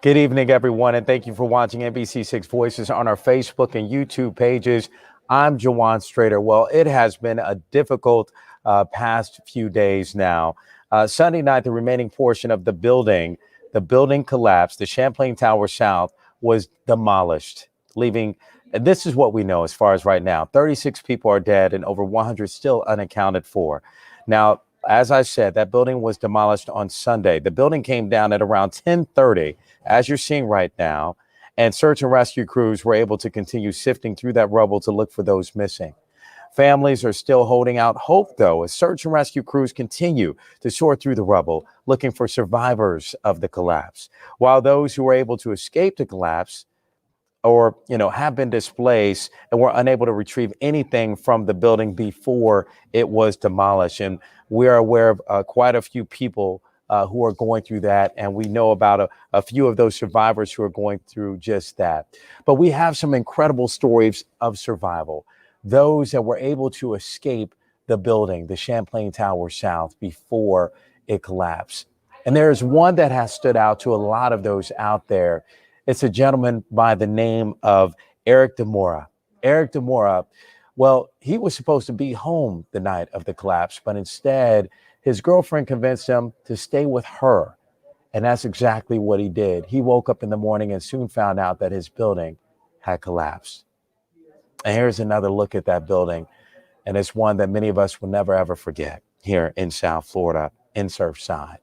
Good evening, everyone, and thank you for watching NBC6 Voices on our Facebook and YouTube pages. I'm Jawan Strader. Well, it has been a difficult past few days now. Sunday night, the remaining portion of the building collapsed. The Champlain Towers South was demolished, leaving, and this is what we know as far as right now, 36 people are dead and over 100 still unaccounted for. Now, as I said, that building was demolished on Sunday. The building came down at around 10:30, as you're seeing right now, and search and rescue crews were able to continue sifting through that rubble to look for those missing. Families are still holding out hope, though, as search and rescue crews continue to sort through the rubble, looking for survivors of the collapse. While those who were able to escape the collapse or have been displaced and were unable to retrieve anything from the building before it was demolished. And we are aware of quite a few people who are going through that, and we know about a few of those survivors who are going through just that. But we have some incredible stories of survival, those that were able to escape the building, the Champlain Towers South, before it collapsed. And there's one that has stood out to a lot of those out there. It's a gentleman by the name of Eric Demora. Eric Demora, well, he was supposed to be home the night of the collapse, but instead, his girlfriend convinced him to stay with her. And that's exactly what he did. He woke up in the morning and soon found out that his building had collapsed. And here's another look at that building. And it's one that many of us will never, ever forget here in South Florida, in Surfside.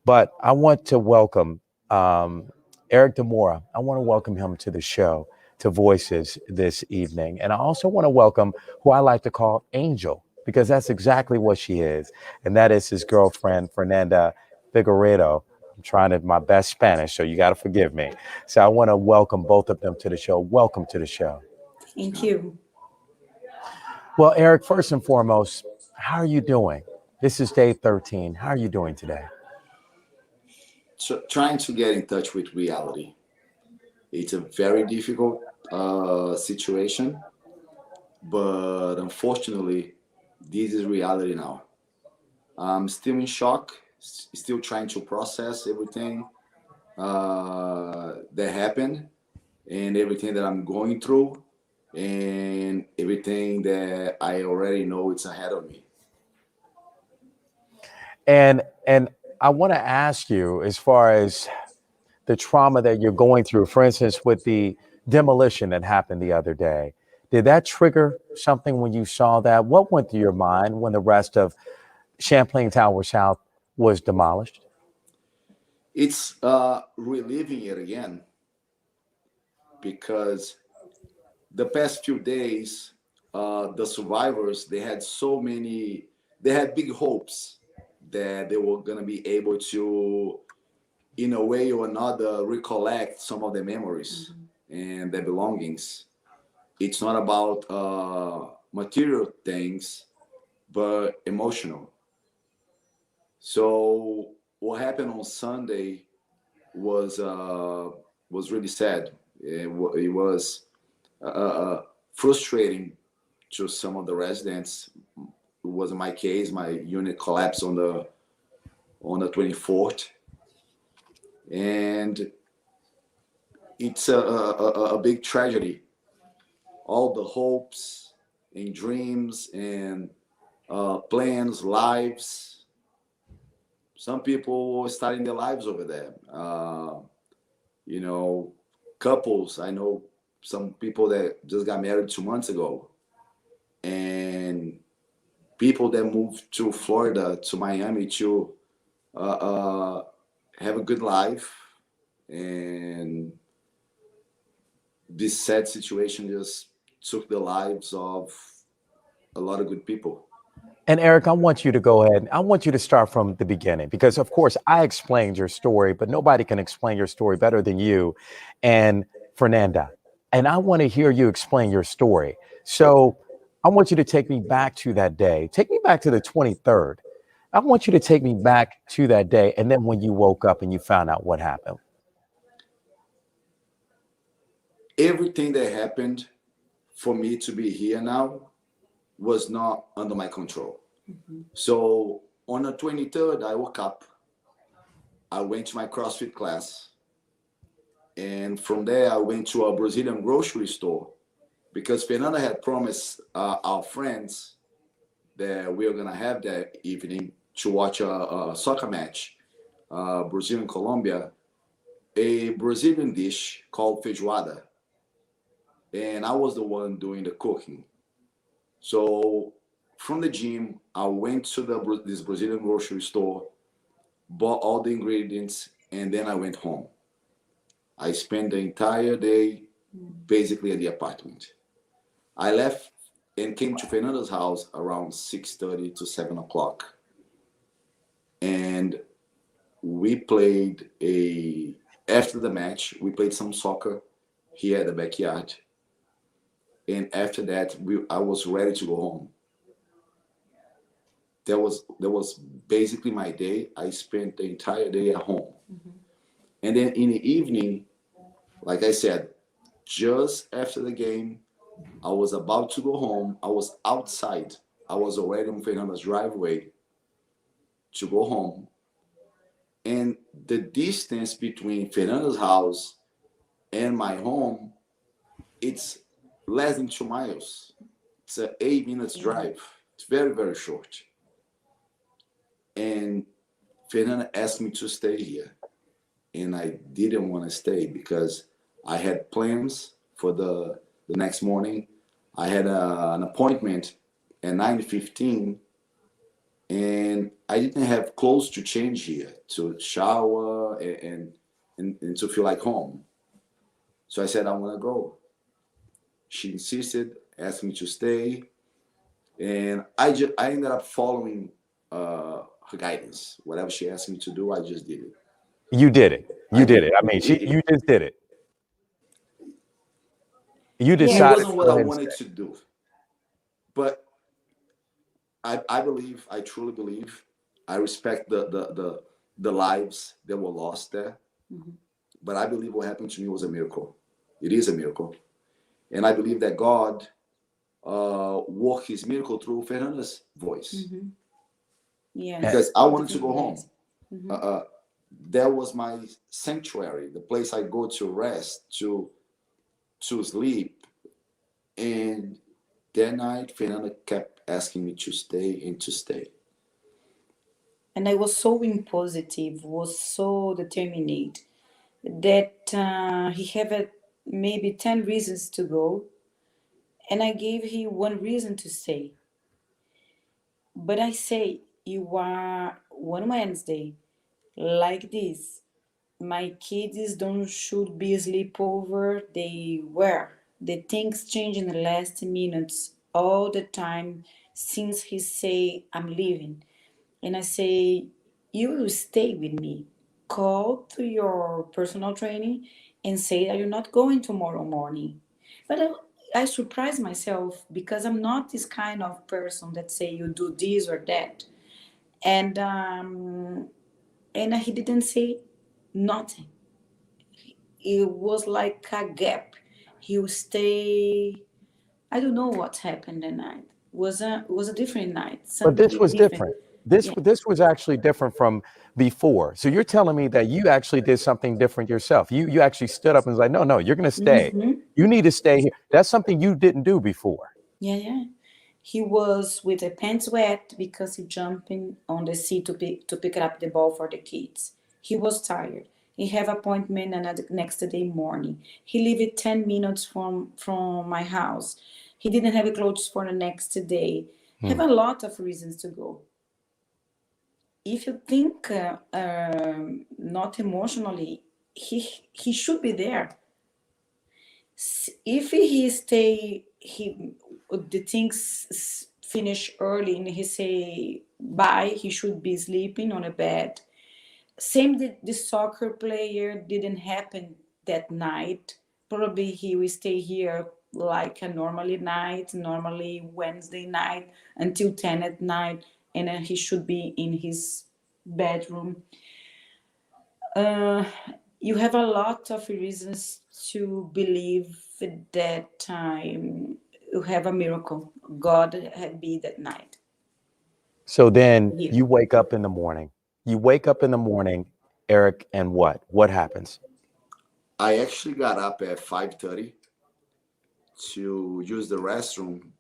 But I want to welcome Eric Demora. I want to welcome him to the show, to Voices this evening. And I also want to welcome who I like to call Angel, because that's exactly what she is. And that is his girlfriend, Fernanda Figueredo. I'm trying to my best Spanish, so you got to forgive me. So I want to welcome both of them to the show. Welcome to the show. Thank you. Well, Eric, first and foremost, how are you doing? This is day 13. How are you doing today? Trying to get in touch with reality. It's a very difficult situation, but unfortunately, this is reality now. I'm still in shock, still trying to process everything that happened and everything that I'm going through and everything that I already know it's ahead of me. And I want to ask you, as far as the trauma that you're going through, for instance, with the demolition that happened the other day, did that trigger something when you saw that? What went through your mind when the rest of Champlain Tower South was demolished? It's reliving it again because the past few days, the survivors they had big hopes that they were gonna be able to, in a way or another, recollect some of their memories and their belongings. It's not about material things, but emotional. So what happened on Sunday was really sad. It was frustrating to some of the residents. It wasn't my case. My unit collapsed on the 24th, and it's a big tragedy. All the hopes and dreams and plans, lives. Some people are starting their lives over there. You know, couples. I know some people that just got married 2 months ago, and people that moved to Florida, to Miami to uh, uh, have a good life. And this sad situation just took the lives of a lot of good people. And Eric, I want you to go ahead. I want you to start from the beginning because, of course, I explained your story, but nobody can explain your story better than you and Fernanda. And I want to hear you explain your story. So I want you to take me back to that day. Take me back to the 23rd. I want you to take me back to that day. And then when you woke up and you found out what happened. Everything that happened for me to be here now was not under my control. So on the 23rd, I woke up, I went to my CrossFit class, And from there, I went to a Brazilian grocery store because Fernanda had promised our friends that we were going to have that evening to watch a soccer match, Brazil and Colombia, a Brazilian dish called feijoada. And I was the one doing the cooking. So from the gym, I went to this Brazilian grocery store, bought all the ingredients, and then I went home. I spent the entire day basically at the apartment. I left and came to Fernanda's house around 6:30 to 7 o'clock, and we played a. After the match, we played some soccer here at the backyard, and after that, I was ready to go home. That was basically my day. I spent the entire day at home, and then in the evening, like I said, just after the game, I was about to go home. I was outside. I was already on Fernanda's driveway to go home. And the distance between Fernanda's house and my home, it's less than 2 miles. It's an 8 minutes drive. It's very, very short. And Fernanda asked me to stay here. And I didn't want to stay because I had plans for the next morning. I had an appointment at 9:15, and I didn't have clothes to change here to shower and to feel like home. So I said, I want to go. She insisted, asked me to stay, and I ended up following her guidance. Whatever she asked me to do, I just did it. You did it. I You did did it. I mean, it. you just did it. You It decided wasn't to what go I ahead and stay. wanted to do, but I believe, I truly believe, I respect the lives that were lost there. But I believe what happened to me was a miracle. It is a miracle. And I believe that God worked his miracle through Fernanda's voice. Yes. Because I wanted to Beautiful go voice. home. That was my sanctuary, the place I go to rest, to sleep. And that night, Fernanda kept asking me to stay and to stay. And I was so positive, was so determined that he had maybe 10 reasons to go, and I gave him one reason to stay. But I say, you are one Wednesday like this. My kids don't should be sleepover. They were. The things change in the last minutes all the time since he say I'm leaving. And I say, you will stay with me. Call to your personal training and say that you're not going tomorrow morning. But I surprise myself because I'm not this kind of person that say you do this or that. And he didn't say nothing. It was like a gap. He would stay. I don't know what happened that night. Was a different night. But this Something was different. different. This Yeah. this was actually different from before. So you're telling me that you actually did something different yourself. You actually stood up and was like, no, no, you're going to stay. You need to stay here. That's something you didn't do before. Yeah, yeah. He was with the pants wet because he jumping on the sea to pick up the ball for the kids. He was tired. He have appointment and the next day morning. He lived 10 minutes from my house. He didn't have clothes for the next day. Have a lot of reasons to go. If you think not emotionally, he should be there. If he stay, the things finish early and he say bye, he should be sleeping on a bed. Same the soccer player didn't happen that night. Probably he will stay here like a normally Wednesday night until 10 at night, and then he should be in his bedroom. uh, you have a lot of reasons to believe that time you have a miracle. God had be that night. So then Yeah. you wake up in the morning. You wake up in the morning, Eric, and what? What happens? I actually got up at 5:30 to use the restroom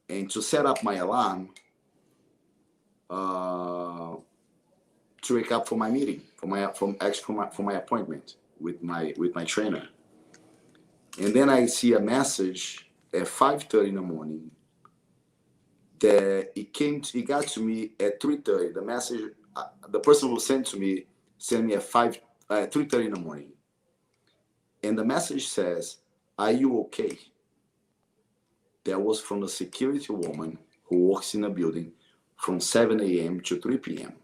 and to set up my alarm uh, to wake up for my meeting, for my appointment with my trainer. And then I see a message at 5:30 in the morning that it got to me at 3:30. The message, the person who sent me at 3:30 in the morning. And the message says, "Are you okay?" That was from the security woman who works in a building from 7 a.m. to 3 p.m.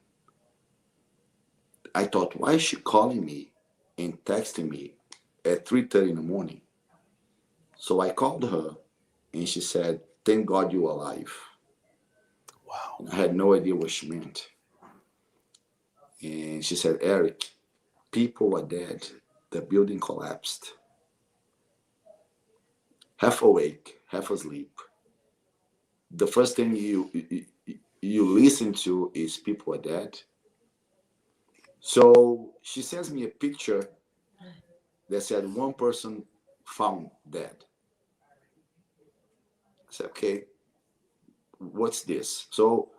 I thought, why is she calling me and texting me at 3:30 in the morning? So I called her and she said, "Thank God you're alive." Wow. And I had no idea what she meant. And she said, "Eric, people were dead. The building collapsed. Half awake, half asleep. The first thing you listen to is people are dead." So she sends me a picture that said one person found dead. I said, "Okay, what's this?" So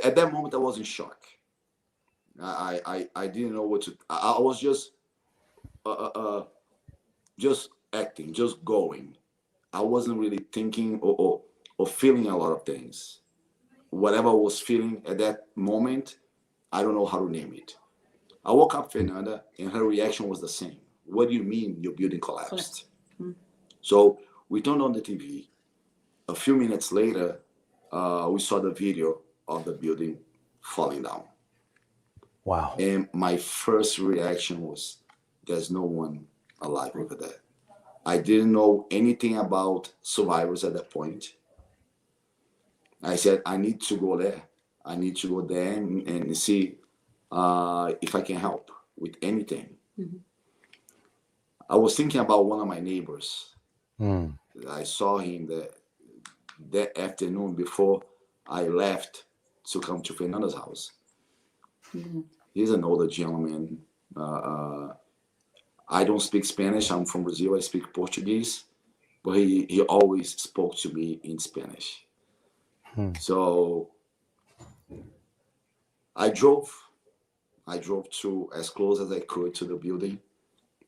at that moment, I was in shock. I didn't know what to. I was uh, uh, uh, just acting, just going. I wasn't really thinking or feeling a lot of things. Whatever I was feeling at that moment, I don't know how to name it. I woke up Fernanda, and her reaction was the same. "What do you mean your building collapsed?" So we turned on the TV. A few minutes later, we saw the video of the building falling down. Wow. And my first reaction was, there's no one alive over there. I didn't know anything about survivors at that point. I said, I need to go there. I need to go there and see if I can help with anything. I was thinking about one of my neighbors. Mm. I saw him that afternoon before I left to come to Fernanda's house. He's an older gentleman. I don't speak Spanish. I'm from Brazil. I speak Portuguese, but he always spoke to me in Spanish. So I drove. I drove to as close as I could to the building.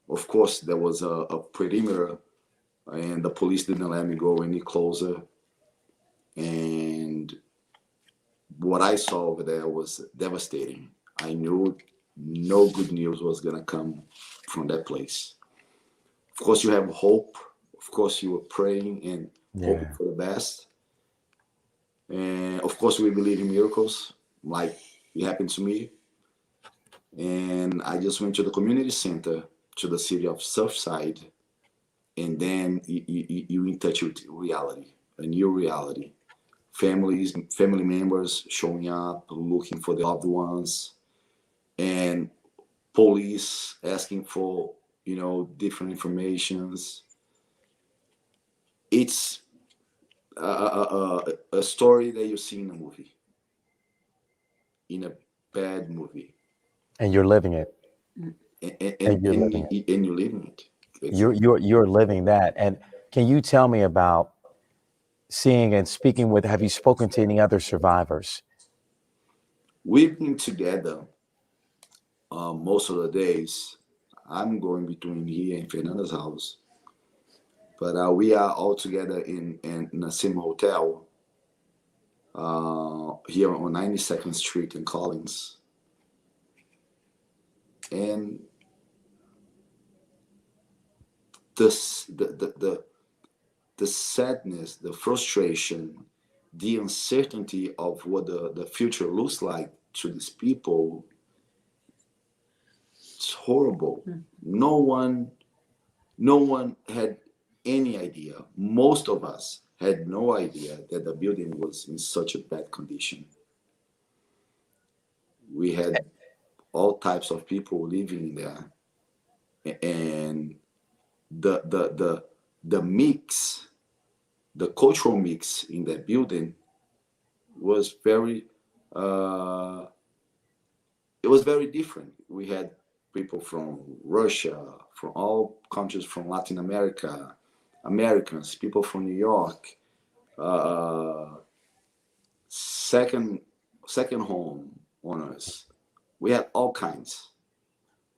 Of course, there was a perimeter, and the police didn't let me go any closer. And what I saw over there was devastating. I knew no good news was gonna come from that place. Of course, you have hope. Of course, you were praying and hoping Yeah. for the best. And of course, we believe in miracles, like it happened to me. And I just went to the community center to the city of Surfside, and then you in touch with reality, a new reality. Family members showing up, looking for the loved ones, and police asking for different informations. It's a story that you see in a movie, in a bad movie, And you're living it. And you're living it. and you're living it. You're living that. And can you tell me about seeing and speaking with, have you spoken to any other survivors? We've been together most of the days. I'm going between here and Fernanda's house, but we are all together in the same hotel here on 92nd Street in Collins. And this the sadness, the frustration, the uncertainty of what the future looks like to these people, it's horrible. No one had any idea. Most of us had no idea that the building was in such a bad condition. We had all types of people living there, and the mix, the cultural mix in that building was very uh, it was very different. We had people from Russia, from all countries from Latin America, Americans, people from New York, uh, second second home owners. We had all kinds.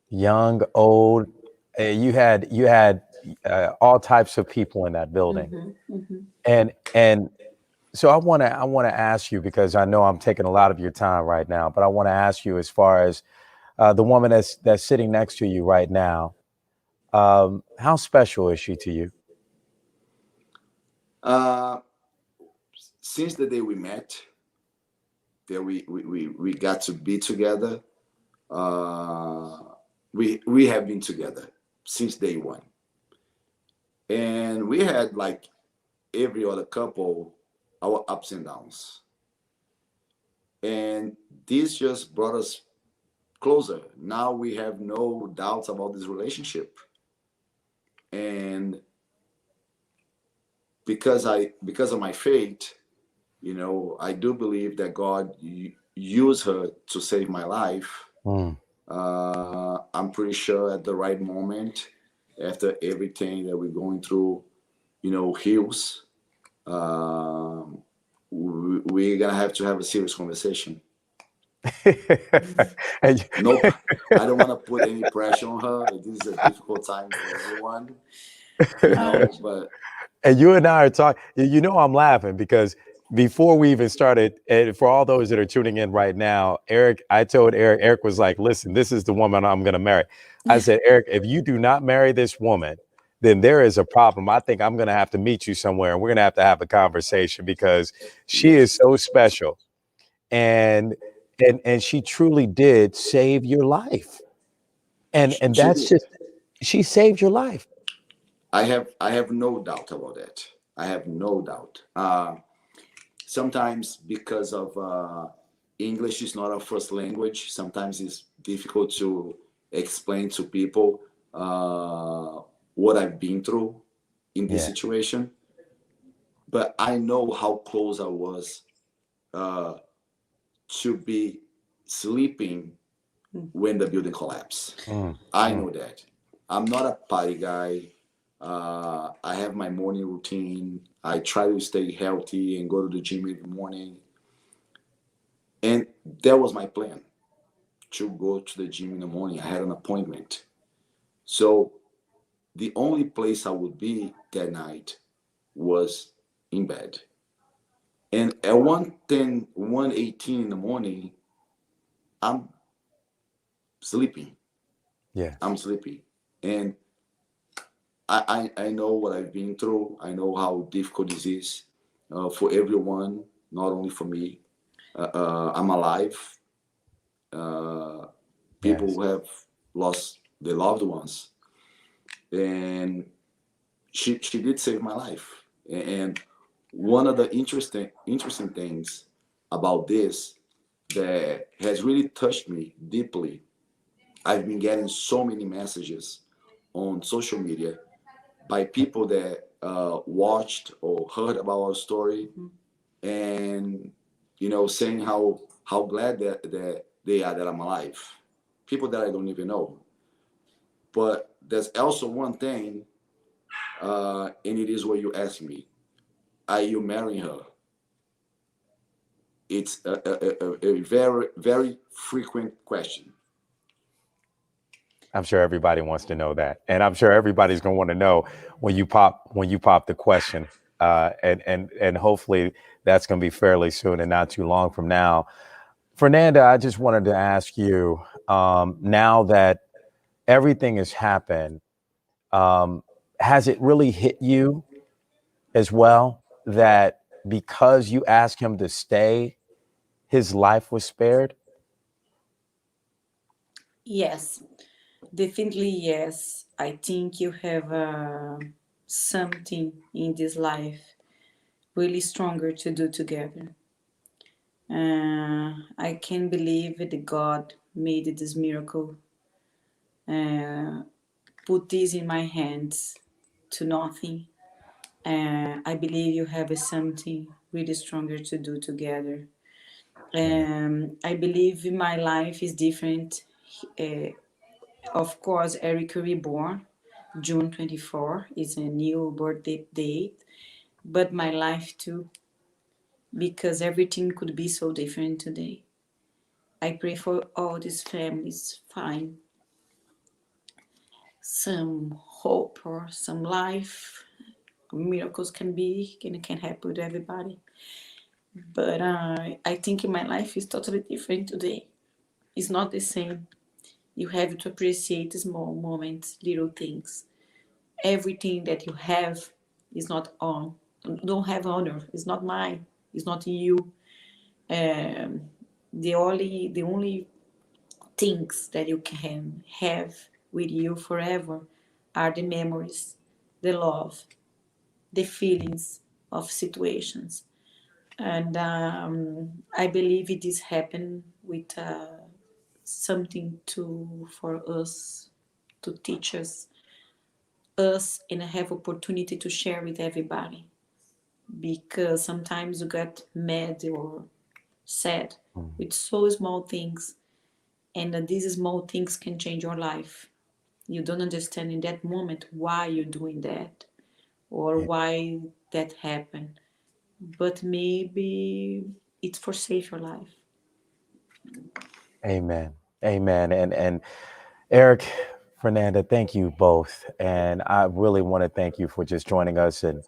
Young, old. You had all types of people in that building, Mm-hmm, mm-hmm. and so I want to ask you, because I know I'm taking a lot of your time right now, but I want to ask you, as far as the woman that's sitting next to you right now, how special is she to you? Uh, since the day we met, that we got to be together, uh, we have been together since day one. And we had, like every other couple, our ups and downs. And this just brought us closer. Now we have no doubts about this relationship. And because of my faith, I do believe that God used her to save my life. Mm, I'm pretty sure at the right moment, after everything that we're going through, heals, um, we're gonna have to have a serious conversation. and Nope, I don't want to put any pressure on her. This is a difficult time for everyone, Uh, but And you and I are talking. You know, I'm laughing because before we even started, and for all those that are tuning in right now, Eric, I told Eric, Eric was like, listen, this is the woman I'm going to marry. I said, Eric, if you do not marry this woman, then there is a problem. I think I'm going to have to meet you somewhere, and we're going to have a conversation, because she is yes, so special. And and she truly did save your life. And she that's did. just, she saved your life. I have no doubt about that. I have no doubt. Sometimes because of English is not our first language, sometimes it's difficult to explain to people what I've been through in this Yeah. situation. But I know how close I was uh, to be sleeping when the building collapsed. Mm, I mm. know that. I'm not a party guy. I have my morning routine. I try to stay healthy and go to the gym every morning. And that was my plan, to go to the gym in the morning. I had an appointment. So the only place I would be that night was in bed. And at 1:10, 1:18 in the morning, I'm sleeping. Yes. I'm sleepy. And I know what I've been through. I know how difficult this is for everyone, not only for me. I'm alive. Uh, People Yes. who have lost their loved ones, and she did save my life. And one of the interesting things about this that has really touched me deeply, I've been getting so many messages on social media by people that watched or heard about our story, and saying how glad that they are that I'm alive. People that I don't even know. But there's also one thing, and it is what you asked me: are you marrying her? It's a very very frequent question. I'm sure everybody wants to know that, and I'm sure everybody's going to want to know when you pop the question, and hopefully that's going to be fairly soon and not too long from now. Fernanda, I just wanted to ask you, now that everything has happened, um, has it really hit you as well that because you asked him to stay, his life was spared? yes, definitely yes. I think you have something in this life really stronger to do together. I can believe that God made this miracle, uh, put this in my hands to nothing. I believe you have something really stronger to do together. Yeah. I believe my life is different. Of course, Eric reborn, June 24 is a new birthday date, but my life too, because everything could be so different today. I pray for all these families find some hope or some life. Miracles can happen with everybody, but I think my life is totally different today. It's not the same. You have to appreciate small moments, little things. Everything that you have is not on. Don't have honor. It's not mine. It's not you. Um, the only things that you can have with you forever are the memories, the love, the feelings of situations. And I believe it is happen with something to for us to teach us and have opportunity to share with everybody, because sometimes you get mad or sad Mhm. with so small things, and these small things can change your life. You don't understand in that moment why you're doing that or why that happened, but maybe it's for save your life. Amen. Amen. And Eric, Fernanda, thank you both. And I really want to thank you for just joining us and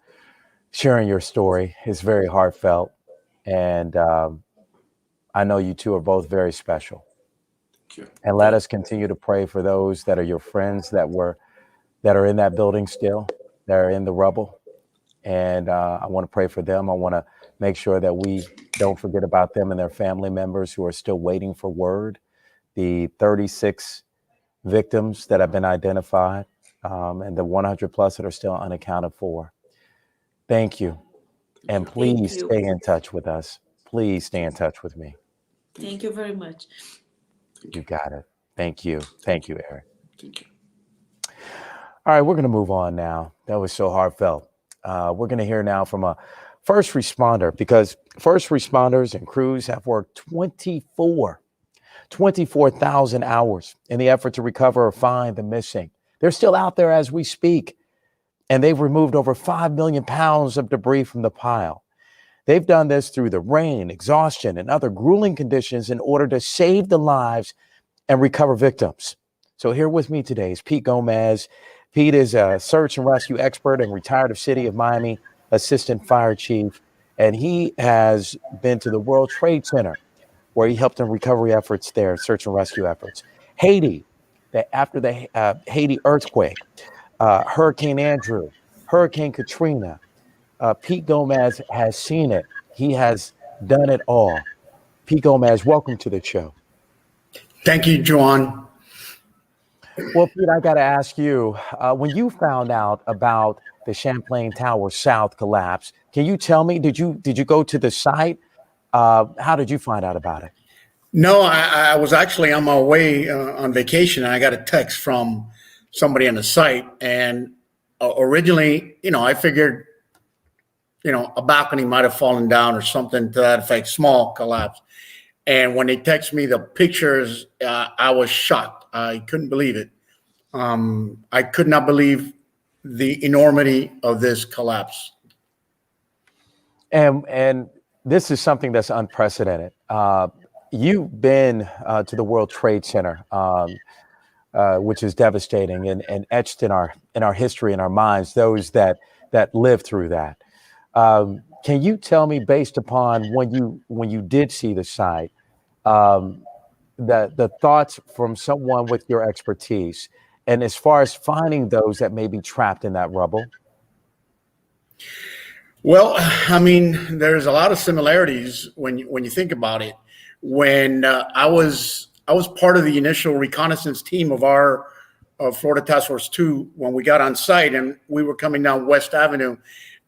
sharing your story. It's very heartfelt. And I know you two are both very special. Thank you. And let us continue to pray for those that are your friends that are in that building still, that are in the rubble. And I want to pray for them. I want to make sure that we don't forget about them and their family members who are still waiting for word. The 36 victims that have been identified, and the 100 plus that are still unaccounted for. Thank you. Thank And you. Thank please you. stay in touch with us. Please stay in touch with me. Thank Thank you. you very much. Thank You you. got it. Thank you. Thank Thank you. you, Eric. Thank you. All right, we're going to move on now. That was so heartfelt. We're going to hear now from a first responder, because first responders and crews have worked 24,000 hours in the effort to recover or find the missing. They're still out there as we speak, and they've removed over 5 million pounds of debris from the pile. They've done this through the rain, exhaustion, and other grueling conditions in order to save the lives and recover victims. So here with me today is Pete Gomez. Pete is a search and rescue expert and retired of City of Miami assistant fire chief. And he has been to the World Trade Center where he helped in recovery efforts there, search and rescue efforts. Haiti, after the Haiti earthquake, Hurricane Andrew, Hurricane Katrina, Pete Gomez has seen it. He has done it all. Pete Gomez, welcome to the show. Thank you, Juan. Well, Pete, I got to ask you, when you found out about the Champlain Towers South collapse, can you tell me, did you go to the site? How did you find out about it? No, I was actually on my way on vacation, and I got a text from somebody on the site. And originally, I figured, a balcony might have fallen down or something to that effect, small collapse. And when they text me the pictures, I was shocked. I couldn't believe it. I could not believe the enormity of this collapse. And this is something that's unprecedented. You've been to the World Trade Center, which is devastating and etched in our history, in our minds, those that lived through that. Can you tell me, based upon when you did see the site, um, the thoughts from someone with your expertise, and as far as finding those that may be trapped in that rubble? Well, I mean, there's a lot of similarities when you think about it. When I was part of the initial reconnaissance team of our Florida Task Force 2 when we got on site, and we were coming down West Avenue.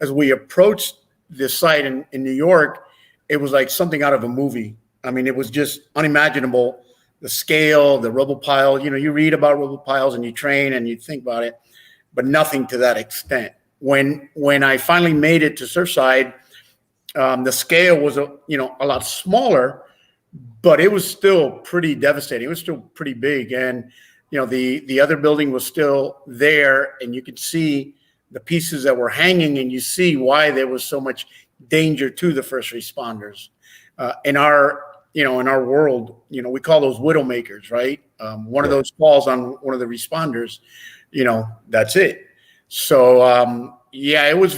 As we approached this site in New York, it was like something out of a movie. I mean, it was just unimaginable. The scale, the rubble pile. You read about rubble piles and you train and you think about it, but nothing to that extent. When I finally made it to Surfside, the scale was a lot smaller, but it was still pretty devastating. It was still pretty big, and the other building was still there, and you could see the pieces that were hanging, and you see why there was so much danger to the first responders. In our world, we call those widowmakers, right? One of those falls on one of the responders, that's it. So it was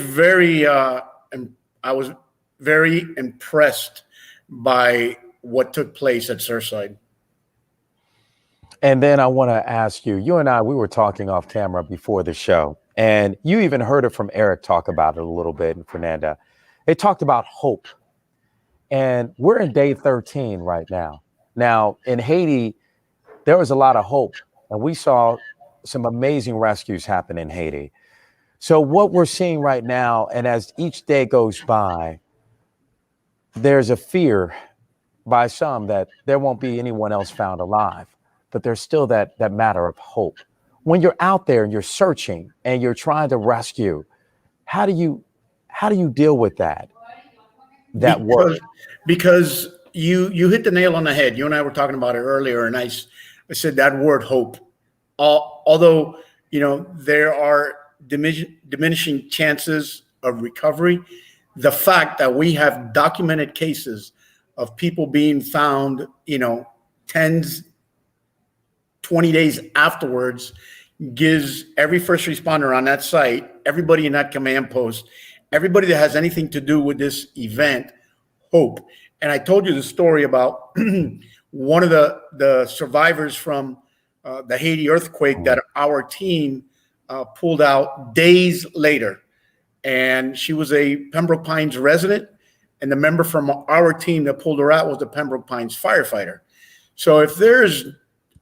I was very impressed by what took place at Surfside. And then I want to ask you, we were talking off camera before the show, and you even heard it from Eric talk about it a little bit, and Fernanda. They talked about hope. And we're in day 13 right now. Now, in Haiti, there was a lot of hope, and we saw some amazing rescues happen in Haiti. So what we're seeing right now, and as each day goes by, there's a fear by some that there won't be anyone else found alive, but there's still that matter of hope. When you're out there and you're searching and you're trying to rescue, how do you deal with that work? Because you hit the nail on the head. You and I were talking about it earlier, and I said that word hope. Although there are diminishing chances of recovery, the fact that we have documented cases of people being found, 10s, 20 days afterwards, gives every first responder on that site, everybody in that command post, everybody that has anything to do with this event, hope. And I told you the story about one of the survivors from the Haiti earthquake that our team pulled out days later. And she was a Pembroke Pines resident, and the member from our team that pulled her out was the Pembroke Pines firefighter. So if there's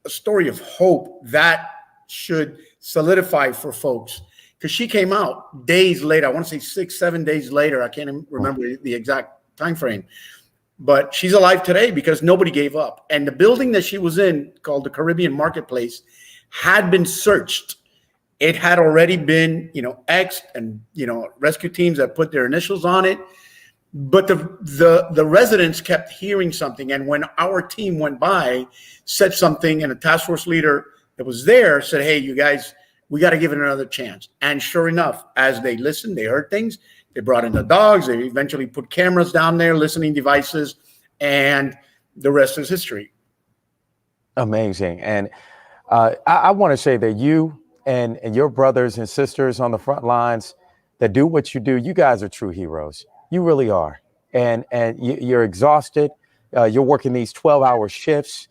a story of hope, that should solidify for folks, because she came out days later. I want to say 6-7 days later. I can't remember the exact time frame, but she's alive today because nobody gave up. And the building that she was in, called the Caribbean Marketplace, had been searched. It had already been, X'd, and, rescue teams that put their initials on it. But the residents kept hearing something. And when our team went by, said something, and a task force leader that was there said, "Hey, you guys, we got to give it another chance." And sure enough, as they listened, they heard things. They brought in the dogs. They eventually put cameras down there, listening devices, and the rest is history. Amazing. And I want to say that you and your brothers and sisters on the front lines that do what you do, you guys are true heroes. You really are. And you're exhausted. You're working these 12-hour shifts.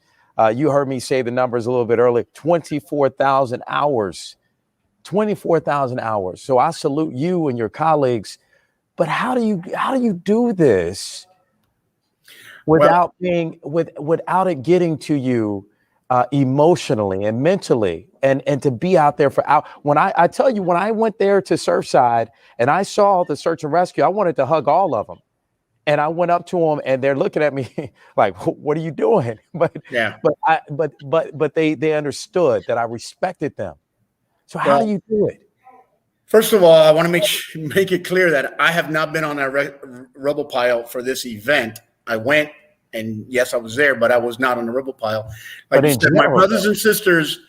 You heard me say the numbers a little bit earlier, 24,000 hours. 24,000 hours. So I salute you and your colleagues. But how do you do this without without it getting to you emotionally and mentally, and to be out there for hours? When I tell you, when I went there to Surfside and I saw the search and rescue, I wanted to hug all of them. And I went up to them, and they're looking at me like, "What are you doing?" But they understood that I respected them. So how do you do it? First of all, I want to make it clear that I have not been on that rubble pile for this event. I went, and yes, I was there, but I was not on the rubble pile. Like you said, my brothers and sisters,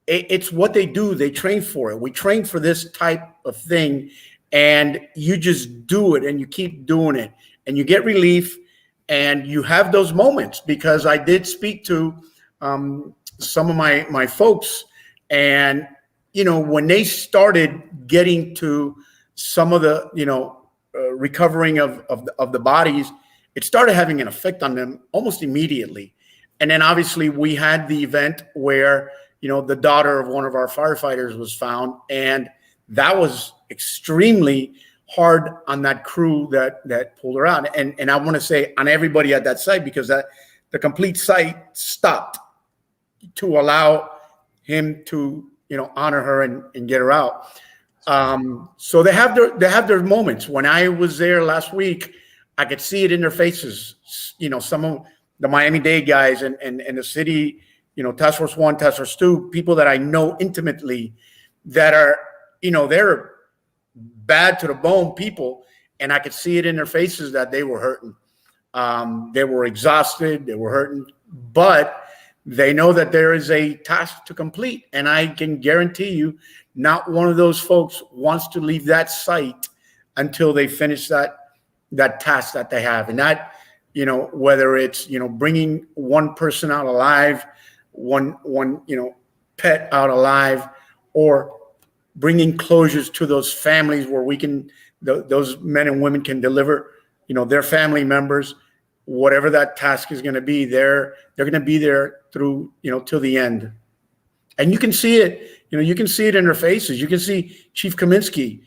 it's what they do. They train for it. We train for this type of thing, and you just do it, and you keep doing it, and you get relief, and you have those moments. Because I did speak to some of my folks, and when they started getting to some of the recovering of the bodies, it started having an effect on them almost immediately. And then obviously we had the event where the daughter of one of our firefighters was found, and that was extremely hard on that crew that pulled her out. And I want to say on everybody at that site, because the complete site stopped to allow him to honor her and get her out. So they have their moments. When I was there last week, I could see it in their faces. Some of the Miami-Dade guys and the city, Task Force 1, Task Force 2, people that I know intimately, that are, they're bad to the bone people, and I could see it in their faces that they were hurting. They were exhausted, they were hurting, but They know that there is a task to complete, and I can guarantee you, not one of those folks wants to leave that site until they finish that task that they have. And that, whether it's, bringing one person out alive, one pet out alive, or bringing closures to those families where we can, those men and women can deliver, their family members, whatever that task is going to be. They're going to be there through, till the end. And you can see it, you can see it in their faces. You can see Chief Kaminsky.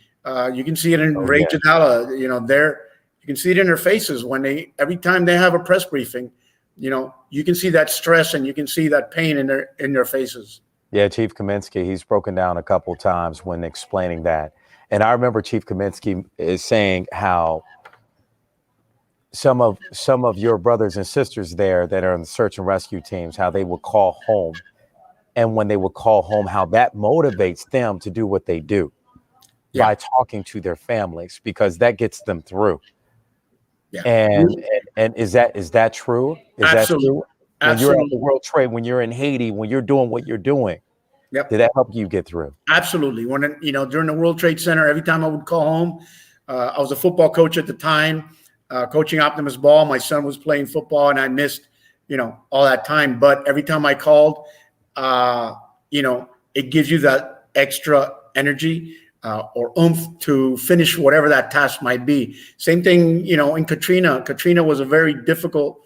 You can see it in Ray Jadala. You can see it in their faces when every time they have a press briefing, you can see that stress and you can see that pain in their faces. Yeah, Chief Kaminsky, he's broken down a couple times when explaining that. And I remember Chief Kaminsky is saying how some of your brothers and sisters there that are in the search and rescue teams, how they would call home. And when they would call home, how that motivates them to do what they do by talking to their families, because that gets them through. Yeah. And is that true? Is Absolutely. that true? When Absolutely. you're at the World Trade, when you're in Haiti, when you're doing what you're doing, did that help you get through? Absolutely. When, during the World Trade Center, every time I would call home, I was a football coach at the time, coaching Optimus Ball. My son was playing football and I missed, all that time. But every time I called, it gives you that extra energy or oomph to finish whatever that task might be. Same thing, in Katrina. Katrina was a very difficult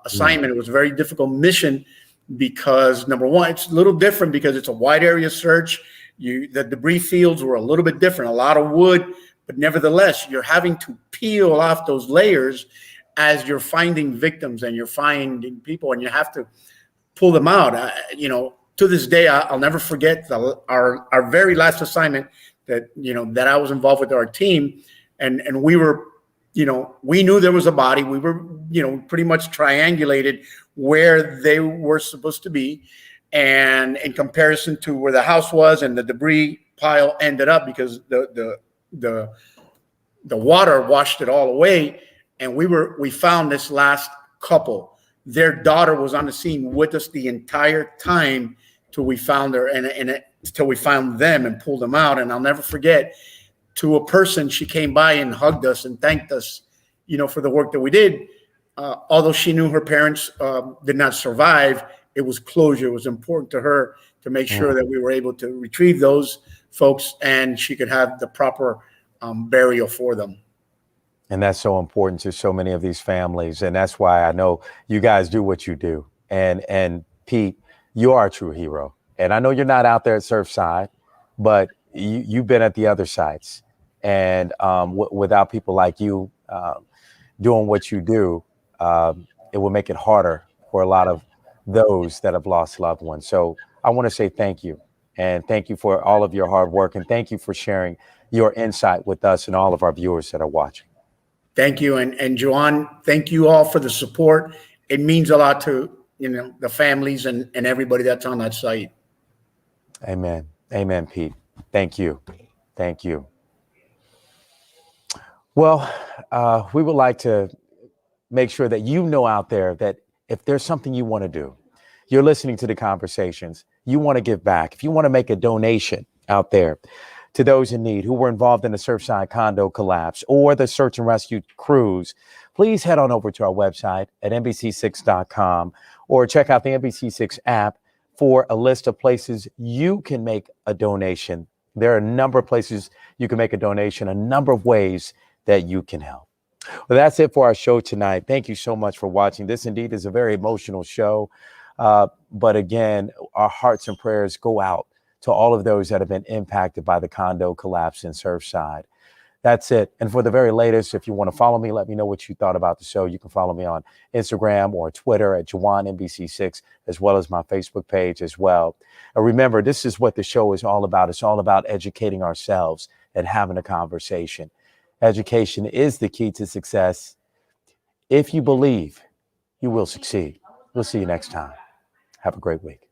assignment. It was a very difficult mission because, number one, it's a little different because it's a wide area search. The debris fields were a little bit different, a lot of wood, but nevertheless, you're having to peel off those layers as you're finding victims and you're finding people, and you have to pull them out. To this day, I'll never forget our very last assignment that I was involved with our team, and we were, we knew there was a body. We were, pretty much triangulated where they were supposed to be, and in comparison to where the house was and the debris pile ended up, because the water washed it all away, and we found this last couple. Their daughter was on the scene with us the entire time till we found her and till we found them and pulled them out. And I'll never forget, to a person, she came by and hugged us and thanked us, for the work that we did. Although she knew her parents did not survive, it was closure. It was important to her to make sure that we were able to retrieve those folks and she could have the proper burial for them. And that's so important to so many of these families. And that's why I know you guys do what you do. And Pete, you are a true hero. And I know you're not out there at Surfside, but you've been at the other sites. And without people like you doing what you do, it will make it harder for a lot of those that have lost loved ones. So I want to say thank you. And thank you for all of your hard work. And thank you for sharing your insight with us and all of our viewers that are watching. Thank you. And Joan, thank you all for the support. It means a lot to, the families and everybody that's on that site. Amen. Amen, Pete. Thank you. Thank you. Well, we would like to make sure that out there that if there's something you want to do, you're listening to the conversations, you want to give back, if you want to make a donation out there to those in need who were involved in the Surfside condo collapse or the search and rescue crews, please head on over to our website at NBC6.com or check out the NBC6 app for a list of places you can make a donation. There are a number of places you can make a donation, a number of ways that you can help. Well, that's it for our show tonight. Thank you so much for watching. This indeed is a very emotional show. But again, our hearts and prayers go out to all of those that have been impacted by the condo collapse in Surfside. That's it. And for the very latest, if you want to follow me, let me know what you thought about the show. You can follow me on Instagram or Twitter at JawanNBC6, as well as my Facebook page as well. And remember, this is what the show is all about. It's all about educating ourselves and having a conversation. Education is the key to success. If you believe, you will succeed. We'll see you next time. Have a great week.